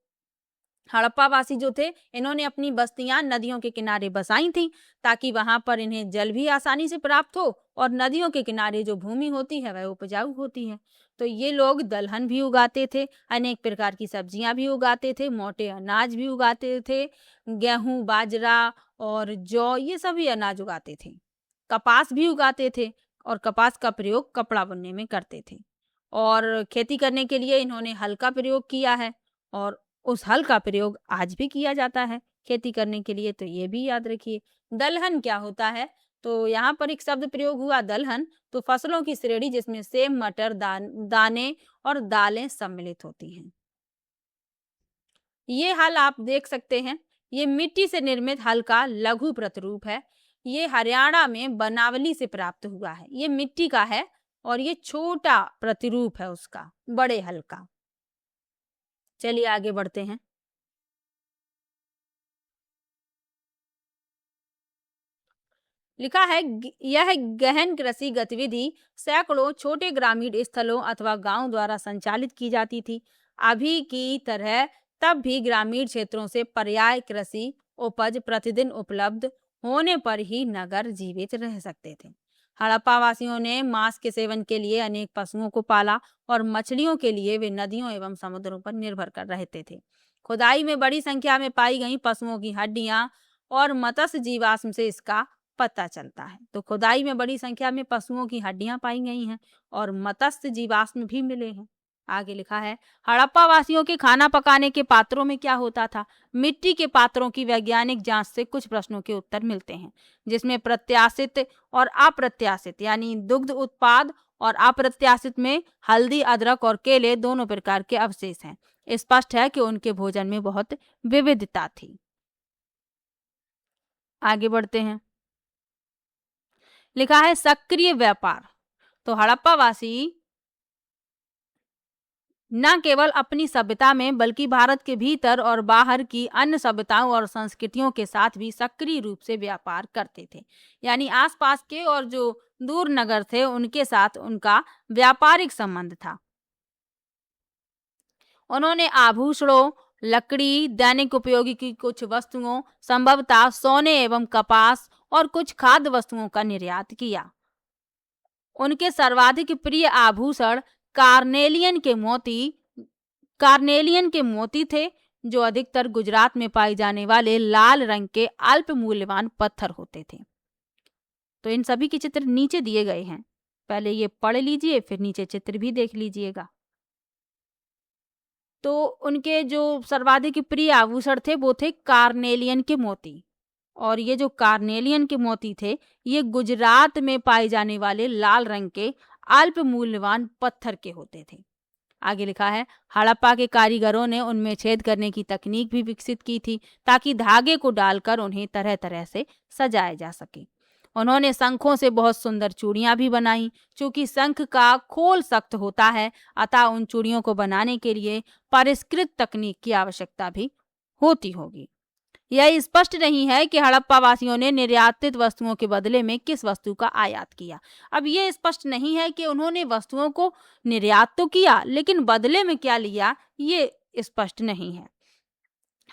हड़प्पावासी जो थे, इन्होंने अपनी बस्तियां नदियों के किनारे बसाई थी, ताकि वहां पर इन्हें जल भी आसानी से प्राप्त हो और नदियों के किनारे जो भूमि होती है वह उपजाऊ होती है। तो ये लोग दलहन भी उगाते थे, अनेक प्रकार की सब्जियां भी उगाते थे, मोटे अनाज भी उगाते थे, गेहूं, बाजरा और जौ, ये सभी अनाज उगाते थे। कपास भी उगाते थे और कपास का प्रयोग कपड़ा बुनने में करते थे। और खेती करने के लिए इन्होंने हल का प्रयोग किया है, और उस हल का प्रयोग आज भी किया जाता है खेती करने के लिए, तो ये भी याद रखिए। दलहन क्या होता है, तो यहाँ पर एक शब्द प्रयोग हुआ दलहन, तो फसलों की श्रेणी जिसमें सेब, मटर, दाने और दालें सम्मिलित होती हैं। ये हल आप देख सकते हैं, ये मिट्टी से निर्मित हल का लघु प्रतिरूप है। ये हरियाणा में बनावली से प्राप्त हुआ है। ये मिट्टी का है और ये छोटा प्रतिरूप है उसका, बड़े हल का। चलिए आगे बढ़ते हैं। लिखा है यह गहन कृषि गतिविधि सैकड़ों छोटे ग्रामीण स्थलों अथवा गांव द्वारा संचालित की जाती थी। अभी की तरह तब भी ग्रामीण क्षेत्रों से पर्याय कृषि उपज प्रतिदिन उपलब्ध होने पर ही नगर जीवित रह सकते थे। हड़प्पा वासियों ने मांस के सेवन के लिए अनेक पशुओं को पाला और मछलियों के लिए वे नदियों एवं समुद्रों पर निर्भर कर रहते थे। खुदाई में बड़ी संख्या में पाई गई पशुओं की हड्डियां और मत्स्य जीवाश्म से इसका पता चलता है। तो खुदाई में बड़ी संख्या में पशुओं की हड्डियां पाई गई हैं और मत्स्य जीवाश्म भी मिले हैं। आगे लिखा है हड़प्पा वासियों के खाना पकाने के पात्रों में क्या होता था। मिट्टी के पात्रों की वैज्ञानिक जांच से कुछ प्रश्नों के उत्तर मिलते हैं, जिसमें प्रत्याशित और अप्रत्याशित यानी दुग्ध उत्पाद और अप्रत्याशित में हल्दी, अदरक और केले दोनों प्रकार के अवशेष हैं। स्पष्ट है कि उनके भोजन में बहुत विविधता थी। आगे बढ़ते हैं। लिखा है सक्रिय व्यापार। तो हड़प्पावासी न केवल अपनी सभ्यता में बल्कि भारत के भीतर और बाहर की अन्य सभ्यताओं और संस्कृतियों के साथ भी सक्रिय रूप से व्यापार करते थे। यानी आसपास के और जो दूर नगर थे उनके साथ उनका व्यापारिक संबंध था। उन्होंने आभूषणों, लकड़ी, दैनिक उपयोगी की कुछ वस्तुओं, संभवतः सोने एवं कपास और कुछ खाद्य वस्तुओं का निर्यात किया। उनके सर्वाधिक प्रिय आभूषण कार्नेलियन के मोती थे, जो अधिकतर गुजरात में पाए जाने वाले लाल रंग के अल्प मूल्यवान पत्थर होते थे। तो इन सभी के चित्र नीचे दिए गए हैं, पहले ये पढ़ लीजिए, फिर नीचे चित्र भी देख लीजिएगा। तो उनके जो सर्वाधिक प्रिय आभूषण थे वो थे कार्नेलियन के मोती, और ये जो कार्नेलियन के मोती थे ये गुजरात में पाए जाने वाले लाल रंग के अल्प मूल्यवान पत्थर के होते थे। आगे लिखा है हड़प्पा के कारीगरों ने उनमें छेद करने की तकनीक भी विकसित की थी, ताकि धागे को डालकर उन्हें तरह तरह से सजाया जा सके। उन्होंने शंखों से बहुत सुंदर चूड़ियां भी बनाई। चूंकि शंख का खोल सख्त होता है, अतः उन चूड़ियों को बनाने के लिए परिष्कृत तकनीक की आवश्यकता भी होती होगी। यह स्पष्ट नहीं है कि हड़प्पा वासियों ने निर्यातित वस्तुओं के बदले में किस वस्तु का आयात किया। अब ये स्पष्ट नहीं है कि उन्होंने वस्तुओं को निर्यात तो किया, लेकिन बदले में क्या लिया ये स्पष्ट नहीं है।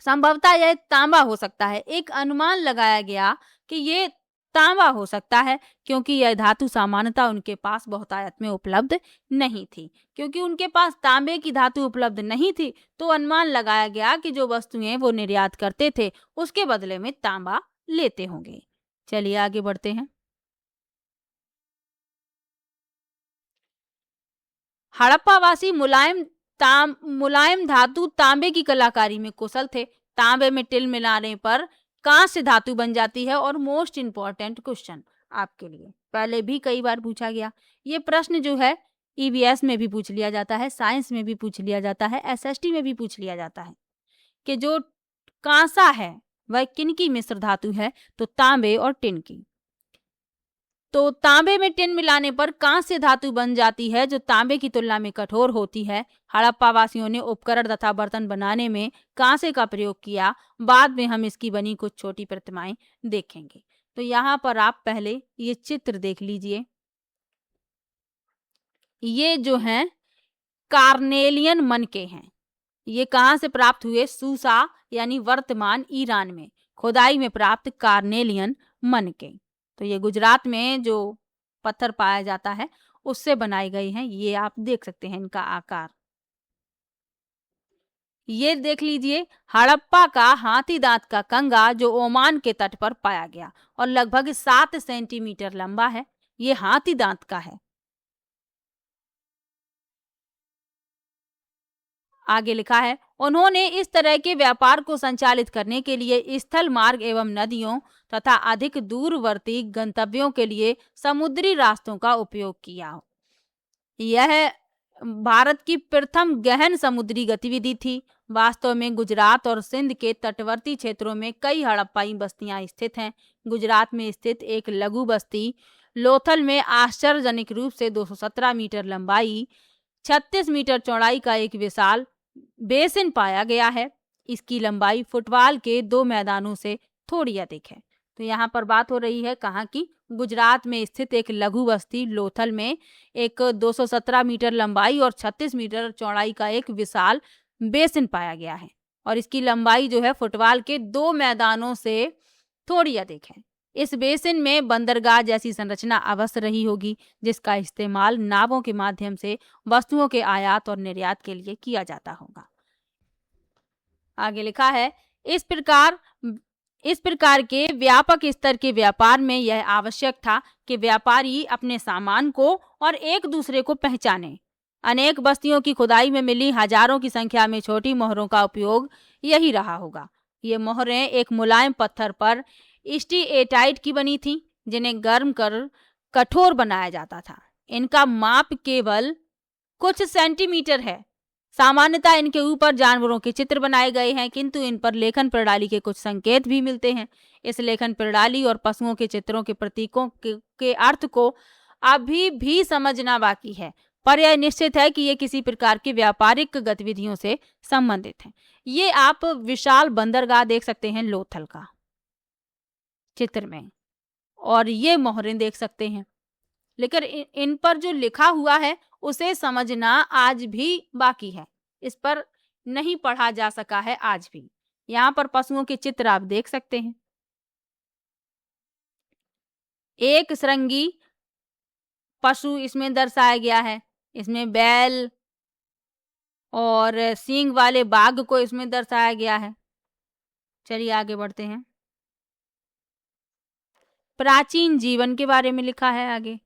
संभवतः यह तांबा हो सकता है। एक अनुमान लगाया गया कि ये तांबा हो सकता है, क्योंकि यह धातु सामान्यतः उनके पास बहुतायत में उपलब्ध नहीं थी। क्योंकि उनके पास तांबे की धातु उपलब्ध नहीं थी, तो अनुमान लगाया गया कि जो वस्तुएं वो निर्यात करते थे उसके बदले में तांबा लेते होंगे। चलिए आगे बढ़ते हैं। हड़प्पावासी मुलायम धातु तांबे की कलाकारी में कुशल थे। तांबे में टिल मिलाने पर कांस्य धातु बन जाती है। और मोस्ट इम्पॉर्टेंट क्वेश्चन आपके लिए, पहले भी कई बार पूछा गया ये प्रश्न, जो है ईवीएस में भी पूछ लिया जाता है, साइंस में भी पूछ लिया जाता है, एसएसटी में भी पूछ लिया जाता है कि जो कांसा है वह किनकी मिश्र धातु है, तो तांबे और टिन की। तो तांबे में टिन मिलाने पर कांस्य धातु बन जाती है, जो तांबे की तुलना में कठोर होती है। हड़प्पा वासियों ने उपकरण तथा बर्तन बनाने में कांसे का प्रयोग किया। बाद में हम इसकी बनी कुछ छोटी प्रतिमाएं देखेंगे। तो यहाँ पर आप पहले ये चित्र देख लीजिए। ये जो हैं कार्नेलियन मनके हैं। ये कहाँ से प्राप्त हुए? सूसा यानी वर्तमान ईरान में खुदाई में प्राप्त कार्नेलियन मनके। तो ये गुजरात में जो पत्थर पाया जाता है उससे बनाई गई हैं। ये आप देख सकते हैं इनका आकार। ये देख लीजिए हड़प्पा का हाथी दांत का कंगा, जो ओमान के तट पर पाया गया और लगभग 7 सेंटीमीटर लंबा है। ये हाथी दांत का है। आगे लिखा है, उन्होंने इस तरह के व्यापार को संचालित करने के लिए स्थल मार्ग एवं नदियों तथा अधिक दूरवर्ती गंतव्यों के लिए समुद्री रास्तों का उपयोग किया। यह भारत की प्रथम गहन समुद्री गतिविधि थी। वास्तव में गुजरात और सिंध के तटवर्ती क्षेत्रों में कई हड़प्पाई बस्तियां स्थित हैं। गुजरात में स्थित एक लघु बस्ती लोथल में आश्चर्यजनक रूप से 217 मीटर लंबाई 36 मीटर चौड़ाई का एक विशाल बेसिन पाया गया है। इसकी लंबाई फुटबॉल के 2 मैदानों से थोड़ी अधिक है। तो यहाँ पर बात हो रही है कहाँ की? गुजरात में स्थित एक लघु बस्ती लोथल में एक 217 मीटर लंबाई और 36 मीटर चौड़ाई का एक विशाल बेसिन पाया गया है। और इसकी लंबाई जो है फुटबॉल के 2 मैदानों से थोड़ी अधिक है। इस बेसिन में बंदरगाह जैसी संरचना अवश्य रही होगी, जिसका इस्तेमाल नावों के माध्यम से वस्तुओं के आयात और निर्यात के लिए किया जाता होगा। आगे लिखा है, इस प्रकार के व्यापक स्तर के व्यापार में यह आवश्यक था कि व्यापारी अपने सामान को और एक दूसरे को पहचाने। अनेक बस्तियों की खुदाई में मिली हजारों की संख्या में छोटी मोहरों का उपयोग यही रहा होगा। ये मोहरें एक मुलायम पत्थर पर स्टीएटाइट की बनी थी, जिन्हें गर्म कर कठोर बनाया जाता था। इनका माप केवल कुछ सेंटीमीटर है। सामान्यतः इनके ऊपर जानवरों के चित्र बनाए गए हैं, किंतु इन पर लेखन प्रणाली के कुछ संकेत भी मिलते हैं। इस लेखन प्रणाली और पशुओं के चित्रों के प्रतीकों के अर्थ को अभी भी समझना बाकी है, पर यह निश्चित है कि ये किसी प्रकार की व्यापारिक गतिविधियों से संबंधित हैं। ये आप विशाल बंदरगाह देख सकते हैं लोथल का चित्र में, और ये मोहरें देख सकते हैं। लेकिन इन पर जो लिखा हुआ है उसे समझना आज भी बाकी है। इस पर नहीं पढ़ा जा सका है आज भी। यहाँ पर पशुओं के चित्र आप देख सकते हैं। एक श्रृंगी पशु इसमें दर्शाया गया है। इसमें बैल और सींग वाले बाघ को इसमें दर्शाया गया है। चलिए आगे बढ़ते हैं। प्राचीन जीवन के बारे में लिखा है। आगे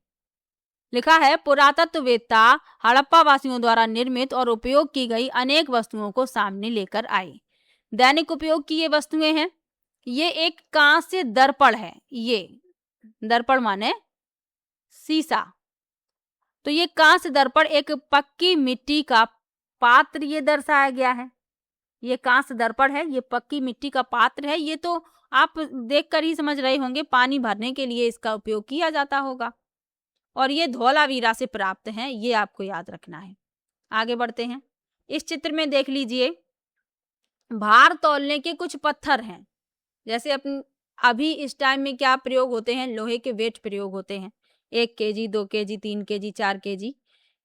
लिखा है, पुरातत्ववेत्ता हड़प्पा वासियों द्वारा निर्मित और उपयोग की गई अनेक वस्तुओं को सामने लेकर आए। दैनिक उपयोग की ये वस्तुएं हैं। ये एक कांस्य दर्पण है। ये दर्पण माने शीशा। तो ये कांस्य दर्पण एक पक्की मिट्टी का पात्र ये दर्शाया गया है। ये कांस्य दर्पण है, ये पक्की मिट्टी का पात्र है। ये तो आप देखकर ही समझ रहे होंगे, पानी भरने के लिए इसका उपयोग किया जाता होगा। और ये धौलावीरा से प्राप्त हैं, ये आपको याद रखना है। आगे बढ़ते हैं। इस चित्र में देख लीजिए, भार तौलने के कुछ पत्थर हैं। जैसे अभी इस टाइम में क्या प्रयोग होते हैं? लोहे के वेट प्रयोग होते हैं। 1 केजी, 2 केजी, 3 केजी, 4 केजी,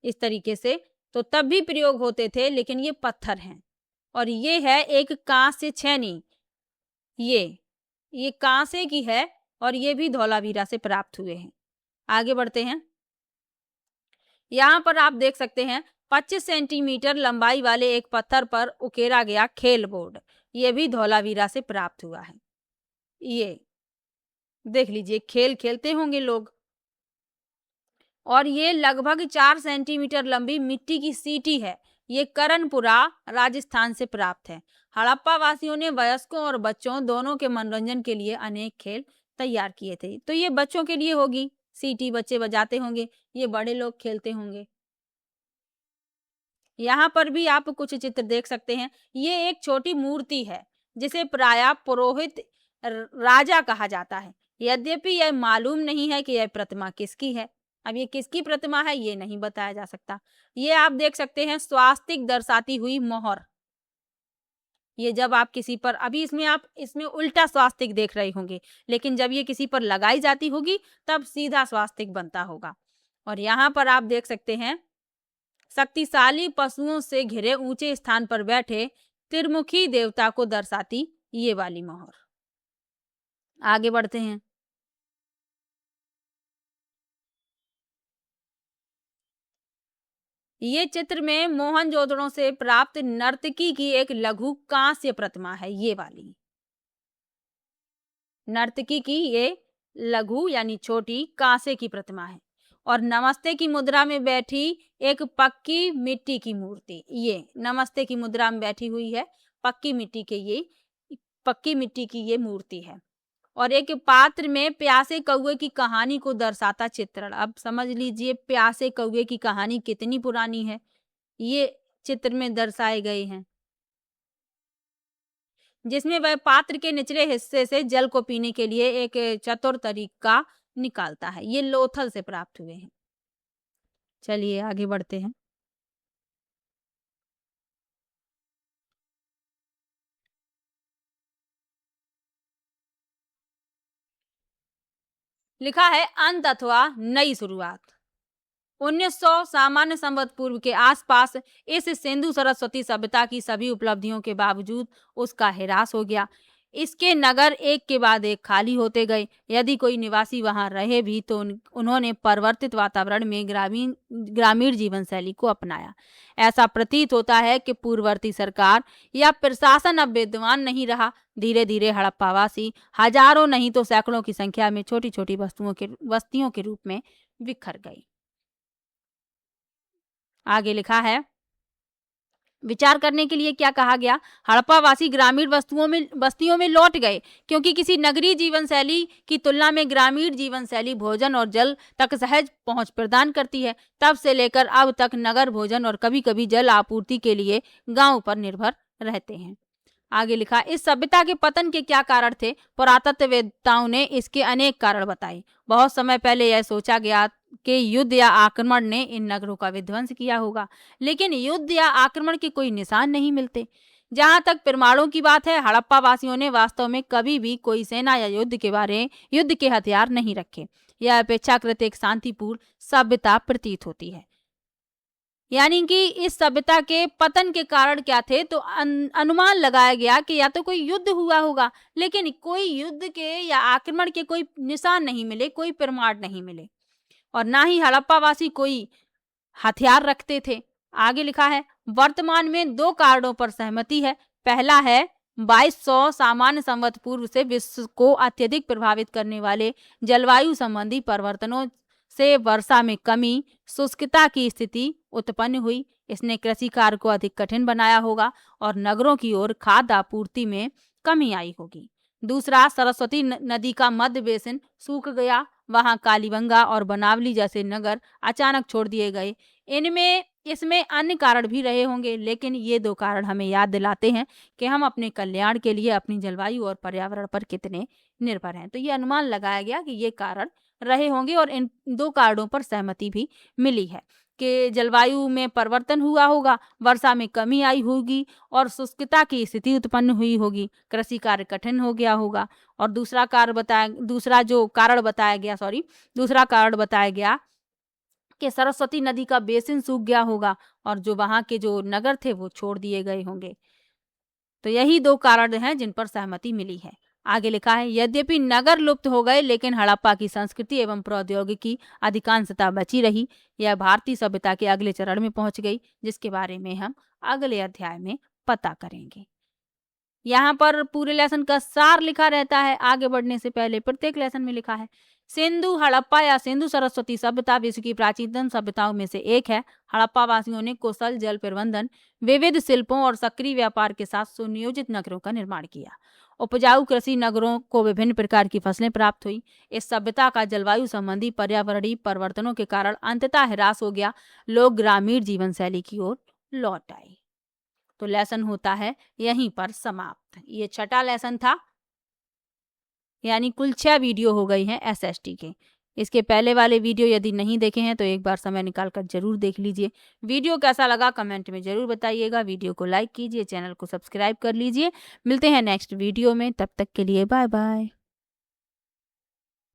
इस तरीके से तो तब भी प्रयोग होते थे, लेकिन ये पत्थर हैं। और ये है एक कांस्य छेनी। ये कांसे की है और ये भी धौलावीरा से प्राप्त हुए हैं। आगे बढ़ते हैं। यहाँ पर आप देख सकते हैं 25 सेंटीमीटर लंबाई वाले एक पत्थर पर उकेरा गया खेल बोर्ड, ये भी धौलावीरा से प्राप्त हुआ है। ये देख लीजिए, खेल खेलते होंगे लोग। और ये लगभग 4 सेंटीमीटर लंबी मिट्टी की सीटी है, ये करनपुरा राजस्थान से प्राप्त है। हड़प्पा वासियों ने वयस्कों और बच्चों दोनों के मनोरंजन के लिए अनेक खेल तैयार किए थे। तो ये बच्चों के लिए होगी, सीटी बच्चे बजाते होंगे, ये बड़े लोग खेलते होंगे। यहाँ पर भी आप कुछ चित्र देख सकते हैं। ये एक छोटी मूर्ति है जिसे प्रायः पुरोहित राजा कहा जाता है। यद्यपि यह मालूम नहीं है कि यह प्रतिमा किसकी है। अब ये किसकी प्रतिमा है ये नहीं बताया जा सकता। ये आप देख सकते हैं स्वास्तिक दर्शाती हुई मोहर। ये जब आप किसी पर, अभी इसमें आप इसमें उल्टा स्वास्तिक देख रहे होंगे, लेकिन जब ये किसी पर लगाई जाती होगी तब सीधा स्वास्तिक बनता होगा। और यहाँ पर आप देख सकते हैं शक्तिशाली पशुओं से घिरे ऊंचे स्थान पर बैठे त्रिमुखी देवता को दर्शाती ये वाली मोहर। आगे बढ़ते हैं। ये चित्र में मोहनजोदड़ो से प्राप्त नर्तकी की एक लघु कांस्य प्रतिमा है। ये वाली नर्तकी की ये लघु यानी छोटी कांसे की प्रतिमा है। और नमस्ते की मुद्रा में बैठी एक पक्की मिट्टी की मूर्ति, ये नमस्ते की मुद्रा में बैठी हुई है, पक्की मिट्टी की ये मूर्ति है। और एक पात्र में प्यासे कौवे की कहानी को दर्शाता चित्रण। अब समझ लीजिए प्यासे कौवे की कहानी कितनी पुरानी है, ये चित्र में दर्शाए गए हैं, जिसमें वह पात्र के निचले हिस्से से जल को पीने के लिए एक चतुर तरीका निकालता है। ये लोथल से प्राप्त हुए हैं। चलिए आगे बढ़ते हैं। लिखा है अंत अथवा नई शुरुआत। 1900 सामान्य संवत पूर्व के आसपास इस सिंधु सरस्वती सभ्यता की सभी उपलब्धियों के बावजूद उसका ह्रास हो गया। इसके नगर एक के बाद एक खाली होते गए। यदि कोई निवासी वहां रहे भी तो उन्होंने परिवर्तित वातावरण में ग्रामीण जीवन शैली को अपनाया। ऐसा प्रतीत होता है कि पूर्ववर्ती सरकार या प्रशासन अब विद्वान नहीं रहा। धीरे धीरे हड़प्पावासी हजारों नहीं तो सैकड़ों की संख्या में छोटी छोटी बस्तियों के रूप में बिखर गई। आगे लिखा है, विचार करने के लिए क्या कहा गया। हड़प्पावासी ग्रामीण बस्तियों में लौट गए, क्योंकि किसी नगरीय जीवन शैली की तुलना में ग्रामीण जीवन शैली भोजन और जल तक सहज पहुंच प्रदान करती है। तब से लेकर अब तक नगर भोजन और कभी कभी जल आपूर्ति के लिए गांव पर निर्भर रहते हैं। आगे लिखा, इस सभ्यता के पतन के क्या कारण थे। पुरातत्ववेत्ताओं ने इसके अनेक कारण बताए। बहुत समय पहले यह सोचा गया कि युद्ध या आक्रमण ने इन नगरों का विध्वंस किया होगा, लेकिन युद्ध या आक्रमण के कोई निशान नहीं मिलते। जहां तक प्रमाणों की बात है, हड़प्पा वासियों ने वास्तव में कभी भी कोई सेना या युद्ध के हथियार नहीं रखे। यह अपेक्षाकृत एक शांतिपूर्ण सभ्यता प्रतीत होती है। यानी कि इस सभ्यता के पतन के कारण क्या थे, तो अनुमान लगाया गया कि या तो कोई युद्ध हुआ होगा, लेकिन कोई युद्ध के या आक्रमण के कोई निशान नहीं मिले, कोई प्रमाण नहीं मिले, और ना ही हड़प्पावासी कोई हथियार रखते थे। आगे लिखा है, वर्तमान में दो कारणों पर सहमति है। पहला है 2200 सामान्य संवत पूर्व से विश्व को अत्यधिक प्रभावित करने वाले जलवायु संबंधी परिवर्तनों से वर्षा में कमी, शुष्कता की स्थिति उत्पन्न हुई। इसने कृषि कार्य को अधिक कठिन बनाया होगा और नगरों की ओर खाद्य आपूर्ति में कमी आई होगी। दूसरा, सरस्वती नदी का मध्य बेसिन सूख गया। वहां कालीबंगा और बनावली जैसे नगर अचानक छोड़ दिए गए। इसमें अन्य कारण भी रहे होंगे, लेकिन ये दो कारण हमें याद दिलाते हैं कि हम अपने कल्याण के लिए अपनी जलवायु और पर्यावरण पर कितने निर्भर हैं। तो ये अनुमान लगाया गया कि ये कारण रहे होंगे और इन दो कारणों पर सहमति भी मिली है कि जलवायु में परिवर्तन हुआ होगा, वर्षा में कमी आई होगी और शुष्कता की स्थिति उत्पन्न हुई होगी, कृषि कार्य कठिन हो गया होगा। और दूसरा कारण बताया गया कि सरस्वती नदी का बेसिन सूख गया होगा और जो वहां के जो नगर थे वो छोड़ दिए गए होंगे। तो यही दो कारण हैं जिन पर सहमति मिली है। आगे लिखा है, यद्यपि नगर लुप्त हो गए लेकिन हड़प्पा की संस्कृति एवं प्रौद्योगिकी अधिकांशतः बची रही। यह भारतीय सभ्यता के अगले चरण में पहुंच गई, जिसके बारे में हम अगले अध्याय में पता करेंगे। यहाँ पर पूरे लेसन का सार लिखा रहता है। आगे बढ़ने से पहले प्रत्येक लेसन में लिखा है, सिंधु हड़प्पा या सिंधु सरस्वती सभ्यता विश्व की प्राचीनतम सभ्यताओं में से एक है। हड़प्पा वासियों ने कुशल जल प्रबंधन, विविध शिल्पों और सक्रिय व्यापार के साथ सुनियोजित नगरों का निर्माण किया। उपजाऊ कृषि नगरों को विभिन्न प्रकार की फसलें प्राप्त हुई। इस सभ्यता का जलवायु संबंधी पर्यावरणीय परिवर्तनों के कारण अंततः ह्रास हो गया। लोग ग्रामीण जीवन शैली की ओर लौट आए। तो लेसन होता है यहीं पर समाप्त। ये छठा लेसन था, यानी कुल 6 वीडियो हो गई हैं एसएसटी के। इसके पहले वाले वीडियो यदि नहीं देखे हैं तो एक बार समय निकाल कर जरूर देख लीजिए। वीडियो कैसा लगा कमेंट में जरूर बताइएगा। वीडियो को लाइक कीजिए, चैनल को सब्सक्राइब कर लीजिए। मिलते हैं नेक्स्ट वीडियो में, तब तक के लिए बाय बाय।